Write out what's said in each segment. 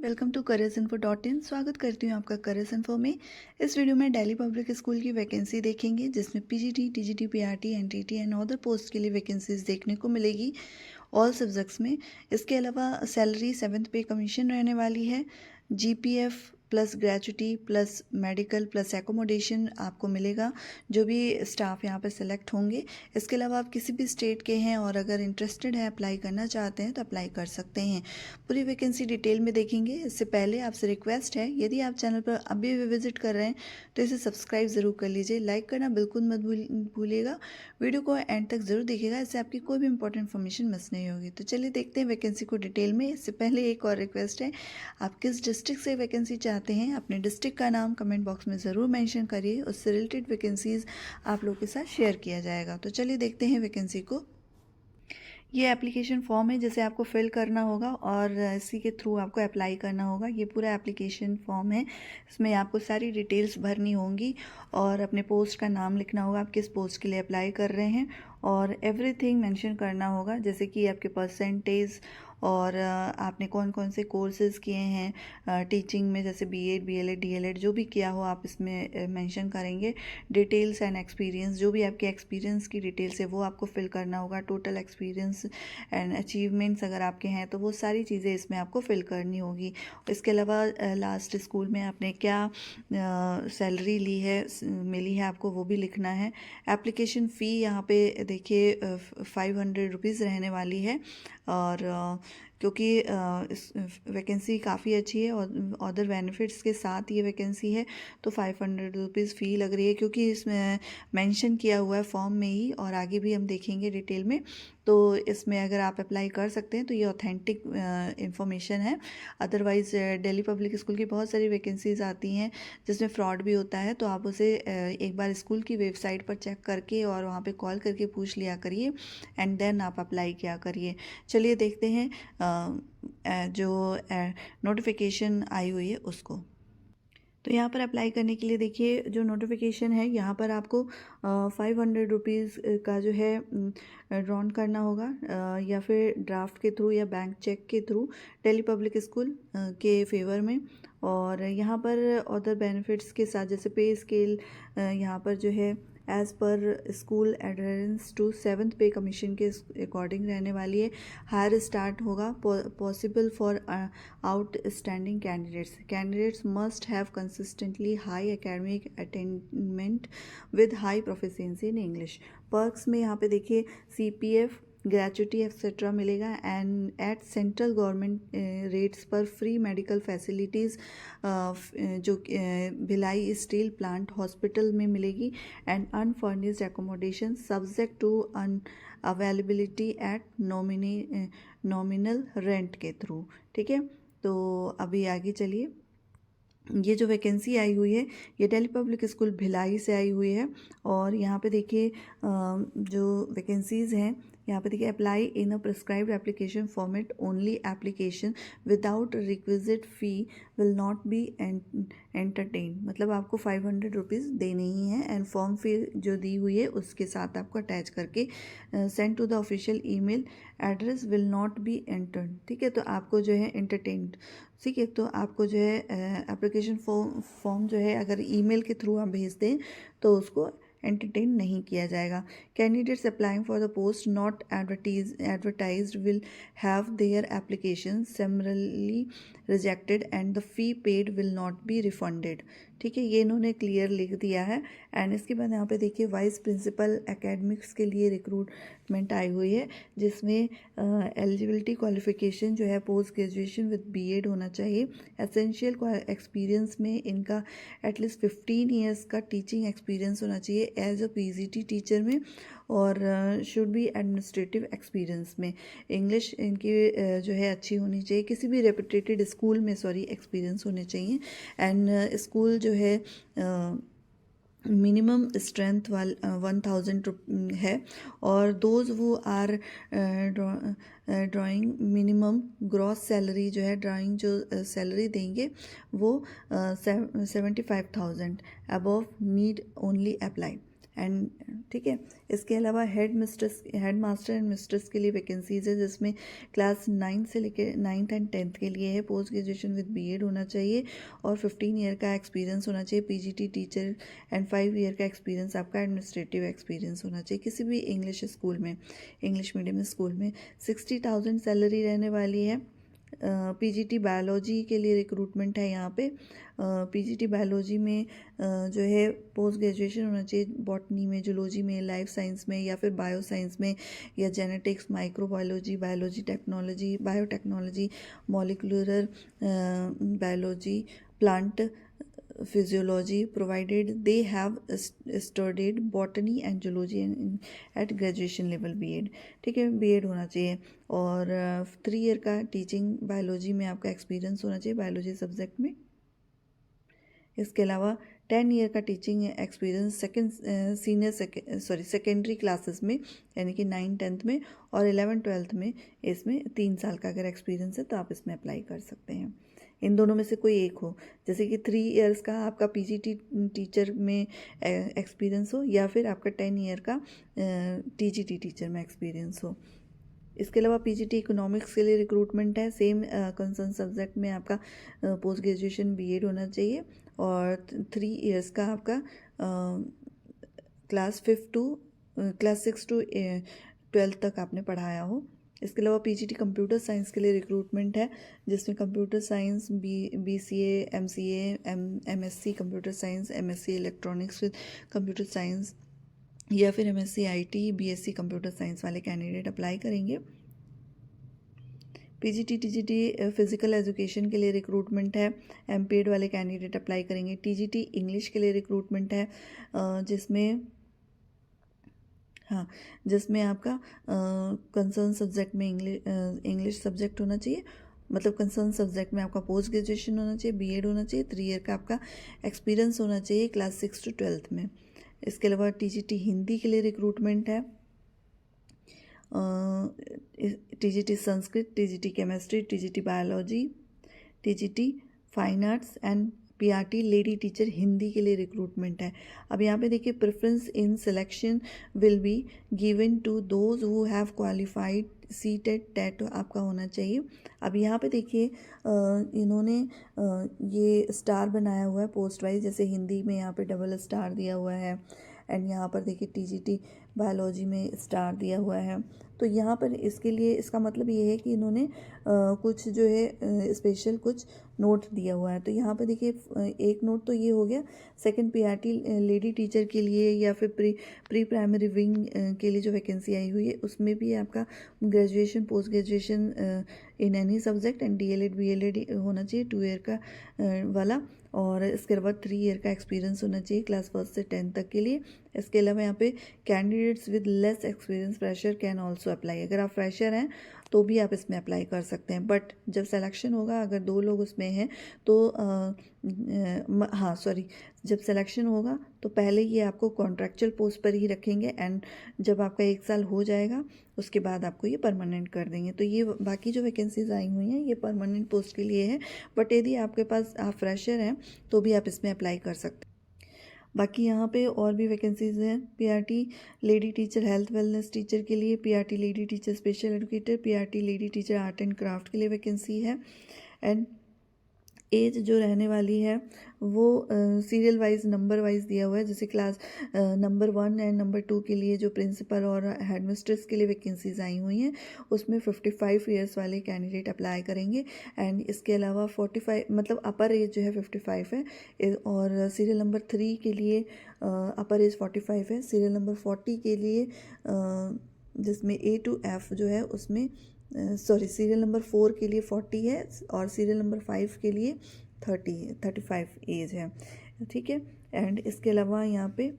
Welcome to careersinfo.in। स्वागत करती हूँ आपका करियर्स इन्फो में। इस वीडियो में दिल्ली पब्लिक स्कूल की वैकेंसी देखेंगे, जिसमें PGT, TGT, PRT, NTT and other post के लिए वैकेंसीज देखने को मिलेगी ऑल सब्जेक्ट्स में। इसके अलावा सैलरी 7th पे कमीशन रहने वाली है। GPF plus gratuity plus medical plus accommodation आपको मिलेगा, जो भी स्टाफ यहाँ पर सेलेक्ट होंगे। इसके अलावा आप किसी भी स्टेट के हैं और अगर इंटरेस्टेड है, अप्लाई करना चाहते हैं तो अप्लाई कर सकते हैं। पूरी वैकेंसी डिटेल में देखेंगे। इससे पहले आपसे रिक्वेस्ट है, यदि आप चैनल पर अभी भी विजिट कर रहे हैं तो इसे सब्सक्राइब ज़रूर कर लीजिए। लाइक करना बिल्कुल मत भूलिएगा। वीडियो को एंड तक ज़रूर देखिएगा, इससे आपकी कोई भी इंपॉर्टेंट इन्फॉर्मेशन मिस नहीं होगी। तो चलिए देखते हैं वैकेंसी को डिटेल में। इससे पहले एक और रिक्वेस्ट है, आप किस डिस्ट्रिक्ट से वैकेंसी चाहते हैं अपने डिस्ट्रिक्ट का नाम कमेंट बॉक्स में ज़रूर मेंशन करिए। उससे रिलेटेड वैकेंसीज़ आप लोगों के साथ शेयर किया जाएगा। तो चलिए देखते हैं वैकेंसी को। ये एप्लीकेशन फॉर्म है जिसे आपको फिल करना होगा और इसी के थ्रू आपको अप्लाई करना होगा। ये पूरा एप्लीकेशन फॉर्म है, इसमें आपको सारी डिटेल्स भरनी होंगी और अपने पोस्ट का नाम लिखना होगा, आप किस पोस्ट के लिए अप्लाई कर रहे हैं, और एवरीथिंग मेंशन करना होगा, जैसे कि आपके परसेंटेज और आपने कौन कौन से कोर्सेज़ किए हैं टीचिंग में, जैसे बीएड, बीएलएड, डीएलएड जो भी किया हो आप इसमें मेंशन करेंगे। डिटेल्स एंड एक्सपीरियंस, जो भी आपके एक्सपीरियंस की डिटेल्स है वो आपको फिल करना होगा। टोटल एक्सपीरियंस एंड अचीवमेंट्स अगर आपके हैं तो वो सारी चीज़ें इसमें आपको फिल करनी होगी। इसके अलावा लास्ट स्कूल में आपने क्या सैलरी ली है, मिली है आपको, वो भी लिखना है। एप्लीकेशन फ़ी यहाँ पे देखिए 500 रुपीज़ रहने वाली है। और क्योंकि इस वैकेंसी काफ़ी अच्छी है और अदर बेनिफिट्स के साथ ये वैकेंसी है, तो 500 रुपीज़ फ़ी लग रही है, क्योंकि इसमें मेंशन किया हुआ है फॉर्म में ही, और आगे भी हम देखेंगे डिटेल में। तो इसमें अगर आप अप्लाई कर सकते हैं तो ये ऑथेंटिक इन्फॉर्मेशन है। अदरवाइज़ दिल्ली पब्लिक स्कूल की बहुत सारी वैकेंसीज़ आती हैं जिसमें फ्रॉड भी होता है, तो आप उसे एक बार स्कूल की वेबसाइट पर चेक करके और वहाँ पे कॉल करके पूछ लिया करिए एंड देन आप अप्लाई किया करिए। चलिए देखते हैं जो नोटिफिकेशन आई हुई है उसको। तो यहाँ पर अप्लाई करने के लिए देखिए जो नोटिफिकेशन है, यहाँ पर आपको 500 रुपीज़ का जो है ड्रॉन करना होगा, या फिर ड्राफ्ट के थ्रू या बैंक चेक के थ्रू दिल्ली पब्लिक स्कूल के फेवर में। और यहाँ पर अदर बेनिफिट्स के साथ, जैसे पे स्केल यहाँ पर जो है as per school adherence to 7th पे कमीशन के अकॉर्डिंग रहने वाली है। हायर स्टार्ट होगा possible for outstanding candidates must have consistently high academic attainment with high proficiency in English. Perks में यहाँ पे देखिए CPF, ग्रेचुटी एक्सेट्रा मिलेगा and at central government rates पर फ्री मेडिकल फैसिलिटीज़ जो भिलाई स्टील प्लांट हॉस्पिटल में मिलेगी and unfurnished accommodation subject to availability at nominal rent के थ्रू। ठीक है, तो अभी आगे चलिए। ये जो वैकेंसी आई हुई है ये दिल्ली पब्लिक स्कूल भिलाई से आई हुई है। और यहाँ पे देखिए जो वैकेंसीज़ हैं, यहाँ पे देखिए apply in a prescribed application format only, application without requisite fee will not be entertain. मतलब आपको 500 रुपीज़ देने ही हैं एंड फॉर्म फी जो दी हुई है उसके साथ आपको अटैच करके send to the official email address will not be entered. ठीक है, तो आपको जो है एंटरटेन्ड, ठीक है, तो आपको जो है एप्लीकेशन फॉर्म जो है अगर ईमेल के थ्रू आप भेज दें तो उसको एंटरटेन नहीं किया जाएगा। Candidates applying for the post not advertised will have their application समरली rejected and the fee paid will not be refunded. ठीक है, ये इन्होंने क्लियर लिख दिया है। एंड इसके बाद यहाँ पे देखिए वाइस प्रिंसिपल एकेडमिक्स के लिए रिक्रूटमेंट आई हुई है, जिसमें एलिजिबिलिटी क्वालिफिकेशन जो है पोस्ट ग्रेजुएशन विद बीएड होना चाहिए। एसेंशियल एक्सपीरियंस में इनका एटलीस्ट 15 ईयर्स का टीचिंग एक्सपीरियंस होना चाहिए एज अ पीजीटी टीचर में, और शुड बी एडमिनिस्ट्रेटिव एक्सपीरियंस में। इंग्लिश इनकी जो है अच्छी होनी चाहिए, किसी भी रेपुटेटेड स्कूल में एक्सपीरियंस होने चाहिए। एंड स्कूल जो है मिनिमम स्ट्रेंथ 1000 है, और दोज वो are drawing minimum gross salary जो है, ड्राइंग जो सैलरी देंगे वो 75,000 above need only apply. And ठीक है। इसके अलावा हेड मास्टर एंड मिस्ट्रेस के लिए वैकेंसीज़ है, जिसमें क्लास 9 से लेकर 9th एंड 10th के लिए है। पोस्ट ग्रेजुएशन विद बीएड होना चाहिए और 15 ईयर का एक्सपीरियंस होना चाहिए पीजीटी टीचर एंड 5 ईयर का एक्सपीरियंस आपका एडमिनिस्ट्रेटिव एक्सपीरियंस होना चाहिए किसी भी इंग्लिश स्कूल में, इंग्लिश मीडियम स्कूल में। 60,000 सैलरी रहने वाली है। पीजीटी बायोलॉजी के लिए रिक्रूटमेंट है यहाँ पे। पीजीटी बायोलॉजी में जो है पोस्ट ग्रेजुएशन होना चाहिए बॉटनी में, जूलॉजी में, लाइफ साइंस में या फिर बायो साइंस में, या genetics, microbiology, biology technology, biotechnology, molecular biology, plant physiology, provided they have studied botany and zoology at graduation level BEd। ठीक है, BEd होना चाहिए। और 3 ईयर का टीचिंग बायोलॉजी में आपका एक्सपीरियंस होना चाहिए बायोलॉजी सब्जेक्ट में। इसके अलावा 10 ईयर का टीचिंग एक्सपीरियंस सेकेंडरी क्लासेस में, यानी कि 9 10th में, और 11 12th में इसमें 3 साल का अगर एक्सपीरियंस है तो आप इसमें अप्लाई कर सकते हैं। इन दोनों में से कोई एक हो, जैसे कि 3 इयर्स का आपका पीजीटी टीचर में एक्सपीरियंस हो या फिर आपका 10 ईयर का टीजीटी टीचर में एक्सपीरियंस हो। इसके अलावा पीजीटी इकोनॉमिक्स के लिए रिक्रूटमेंट है। सेम कंसर्न सब्जेक्ट में आपका पोस्ट ग्रेजुएशन बीएड होना चाहिए और 3 इयर्स का आपका क्लास 6 टू 12th तक आपने पढ़ाया हो। इसके अलावा पीजीटी कंप्यूटर साइंस के लिए रिक्रूटमेंट है, जिसमें computer science BCA, MCA, MSc computer science, MSc electronics with computer science या फिर MSc IT, BSc computer science वाले कैंडिडेट अप्लाई करेंगे। पीजीटी टीजीटी फिजिकल एजुकेशन के लिए रिक्रूटमेंट है, एमपीएड वाले कैंडिडेट अप्लाई करेंगे। टीजीटी इंग्लिश के लिए रिक्रूटमेंट है, जिसमें आपका कंसर्न सब्जेक्ट में इंग्लिश सब्जेक्ट होना चाहिए, मतलब कंसर्न सब्जेक्ट में आपका पोस्ट ग्रेजुएशन होना चाहिए, बीएड होना चाहिए, 3 ईयर का आपका एक्सपीरियंस होना चाहिए क्लास 6 टू 12th में। इसके अलावा टीजीटी हिंदी के लिए रिक्रूटमेंट है, TGT Sanskrit, TGT chemistry, TGT biology, TGT fine arts and PRT lady teacher Hindi के लिए रिक्रूटमेंट है। अब यहाँ पे देखिए, preference in selection will be given to those who have qualified CTET TET आपका होना चाहिए। अब यहाँ पे देखिए इन्होंने ये स्टार बनाया हुआ है पोस्ट वाइज, जैसे हिंदी में यहाँ पे डबल स्टार दिया हुआ है एंड यहाँ पर देखिए टीजीटी बायोलॉजी में स्टार दिया हुआ है। तो यहाँ पर इसके लिए इसका मतलब ये है कि इन्होंने कुछ जो है स्पेशल कुछ नोट दिया हुआ है। तो यहाँ पर देखिए एक नोट तो ये हो गया, सेकंड पीआरटी लेडी टीचर के लिए या फिर प्री प्राइमरी विंग के लिए जो वैकेंसी आई हुई है उसमें भी आपका graduation, post graduation in any subject and DElEd B.El.Ed होना चाहिए 2 ईयर का वाला, और इसके बाद 3 ईयर का एक्सपीरियंस होना चाहिए क्लास 1 से 10 तक के लिए। इसके अलावा यहाँ पे candidates with less experience fresher can also apply. अगर आप फ्रेशर हैं तो भी आप इसमें अप्लाई कर सकते हैं, बट जब सिलेक्शन होगा, अगर 2 लोग उसमें हैं तो जब सिलेक्शन होगा तो पहले ये आपको कॉन्ट्रैक्चुअल पोस्ट पर ही रखेंगे एंड जब आपका 1 साल हो जाएगा उसके बाद आपको ये परमानेंट कर देंगे। तो ये बाकी जो वैकेंसीज आई हुई हैं ये परमानेंट पोस्ट के लिए है, बट यदि आपके पास आप फ्रेशर हैं तो भी आप इसमें अप्लाई कर सकते हैं। बाकी यहाँ पे और भी वैकेंसीज हैं, PRT lady teacher health wellness teacher के लिए, PRT lady teacher special educator, PRT lady teacher art and craft के लिए वैकेंसी है। एंड एज जो रहने वाली है वो सीरियल वाइज नंबर वाइज दिया हुआ है, जैसे क्लास नंबर 1 एंड नंबर 2 के लिए जो प्रिंसिपल और हेडमिस्ट्रेस के लिए वैकेंसीज आई हुई हैं उसमें 55 ईयर्स वाले कैंडिडेट अप्लाई करेंगे। एंड इसके अलावा 45 मतलब अपर एज जो है 55 है, और सीरियल नंबर 3 के लिए अपर एज 45 है, सीरियल नंबर 40 के लिए जिसमें A to F जो है उसमें सीरियल नंबर 4 के लिए 40 है और सीरियल नंबर 5 के लिए 35 एज है, ठीक है। एंड इसके अलावा यहाँ पे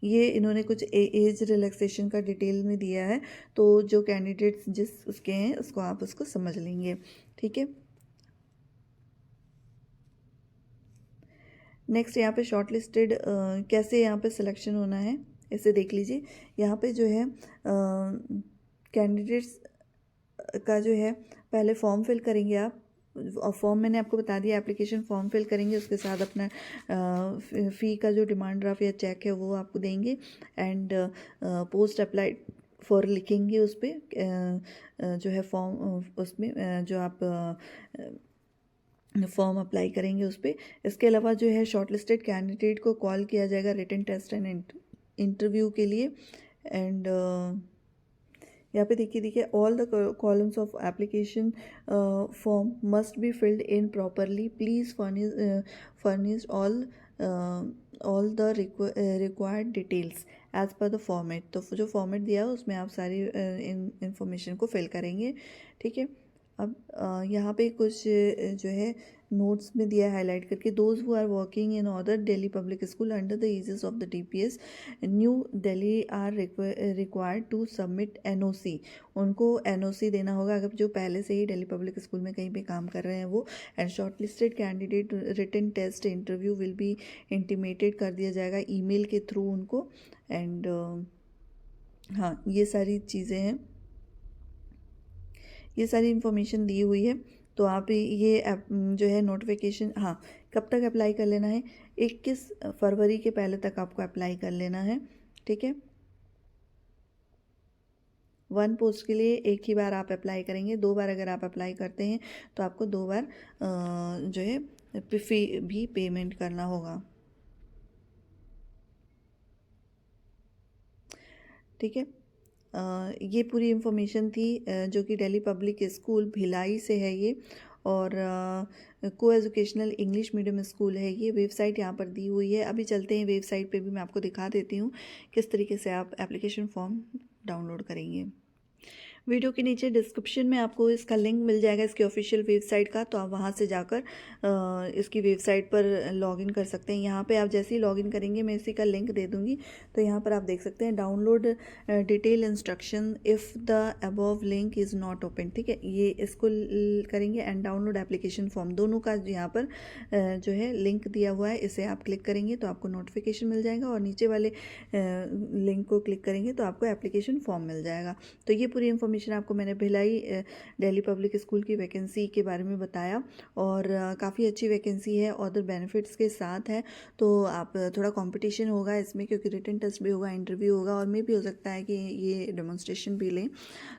ये इन्होंने कुछ एज रिलैक्सेशन का डिटेल में दिया है, तो जो कैंडिडेट्स जिस उसके हैं उसको आप उसको समझ लेंगे, ठीक है। नेक्स्ट यहाँ पे शॉर्ट लिस्टेड कैसे यहाँ पे सिलेक्शन होना है इसे देख लीजिए। यहाँ पे जो है कैंडिडेट्स का जो है पहले फॉर्म फिल करेंगे आप, फॉर्म मैंने आपको बता दिया, एप्लीकेशन फॉर्म फिल करेंगे, उसके साथ अपना फ़ी का जो डिमांड ड्राफ्ट या चेक है वो आपको देंगे। एंड पोस्ट अप्लाइड फॉर लिखेंगे उस पर जो है फॉर्म, उसमें जो आप फॉर्म अप्लाई करेंगे उस पर। इसके अलावा जो है शॉर्टलिस्टेड कैंडिडेट को कॉल किया जाएगा रिटन टेस्ट एंड इंटरव्यू के लिए। एंड यहाँ पे देखिए all the columns of application form must be filled in properly, please furnish all the required details as per the format. तो जो फॉर्मेट दिया है उसमें आप सारी इंफॉर्मेशन को फिल करेंगे, ठीक है। अब यहाँ पे कुछ जो है नोट्स में दिया है हाईलाइट करके, those who are working in other Delhi public school under the aegis of the DPS New Delhi are required to submit NOC। उनको NOC देना होगा अगर जो पहले से ही दिल्ली पब्लिक स्कूल में कहीं पे काम कर रहे हैं वो। And shortlisted candidate written test interview will be intimated कर दिया जाएगा ईमेल के थ्रू उनको। एंड हाँ, ये सारी चीज़ें हैं, ये सारी इन्फॉर्मेशन दी हुई है। तो आप ये जो है नोटिफिकेशन, हाँ, कब तक अप्लाई कर लेना है, 21 फरवरी के पहले तक आपको अप्लाई कर लेना है, ठीक है। 1 पोस्ट के लिए एक ही बार आप अप्लाई करेंगे, 2 बार अगर आप अप्लाई करते हैं तो आपको 2 बार जो है फ़ी भी पेमेंट करना होगा, ठीक है। ये पूरी इन्फॉर्मेशन थी जो कि दिल्ली पब्लिक स्कूल भिलाई से है ये, और को एजुकेशनल इंग्लिश मीडियम स्कूल है ये। वेबसाइट यहाँ पर दी हुई है। अभी चलते हैं वेबसाइट पे भी मैं आपको दिखा देती हूँ किस तरीके से आप एप्लीकेशन फॉर्म डाउनलोड करेंगे। वीडियो के नीचे डिस्क्रिप्शन में आपको इसका लिंक मिल जाएगा इसकी ऑफिशियल वेबसाइट का, तो आप वहाँ से जाकर इसकी वेबसाइट पर लॉगिन कर सकते हैं। यहाँ पे आप जैसे ही लॉगिन करेंगे मैं इसी का लिंक दे दूँगी, तो यहाँ पर आप देख सकते हैं download detail instruction if the above link is not open, ठीक है। ये इसको करेंगे एंड डाउनलोड एप्लीकेशन फॉर्म, दोनों का यहाँ पर जो है लिंक दिया हुआ है, इसे आप क्लिक करेंगे तो आपको नोटिफिकेशन मिल जाएगा, और नीचे वाले लिंक को क्लिक करेंगे तो आपको एप्लीकेशन फॉर्म मिल जाएगा। तो ये पूरी इन्फॉर्मेशन आपको मैंने भिलाई दिल्ली पब्लिक स्कूल की वैकेंसी के बारे में बताया, और काफ़ी अच्छी वैकेंसी है, अदर बेनिफिट्स के साथ है। तो आप थोड़ा कंपटीशन होगा इसमें, क्योंकि रिटन टेस्ट भी होगा, इंटरव्यू होगा, और मे भी हो सकता है कि ये डेमोन्स्ट्रेशन भी लें,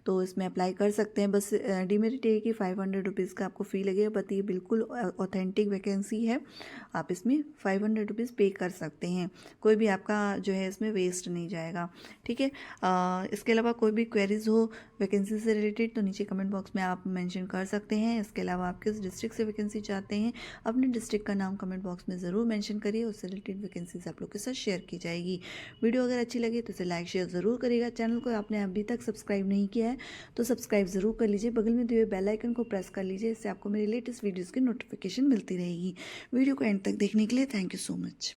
तो इसमें अप्लाई कर सकते हैं। बस डिमेरिट ये कि 500 रुपीज़ का आपको फ़ी लगेगा, बट ये बिल्कुल ऑथेंटिक वैकेंसी है, आप इसमें 500 रुपीज़ पे कर सकते हैं, कोई भी आपका जो है इसमें वेस्ट नहीं जाएगा, ठीक है। इसके अलावा कोई भी क्वेरीज हो वैकेंसी से रिलेटेड तो नीचे कमेंट बॉक्स में आप मेंशन कर सकते हैं। इसके अलावा आप किस डिस्ट्रिक्ट से वैकेंसी चाहते हैं, अपने डिस्ट्रिक्ट का नाम कमेंट बॉक्स में ज़रूर मेंशन करिए, उससे रिलेटेड वैकेंसीज आप लोग के साथ शेयर की जाएगी। वीडियो अगर अच्छी लगे तो इसे लाइक शेयर ज़रूर करिएगा। चैनल को आपने अभी तक सब्सक्राइब नहीं किया है तो सब्सक्राइब ज़रूर कर लीजिए, बगल में दिए हुए बेल आइकन को प्रेस कर लीजिए, इससे आपको मेरी लेटेस्ट वीडियोज़ की नोटिफिकेशन मिलती रहेगी। वीडियो को एंड तक देखने के लिए थैंक यू सो मच।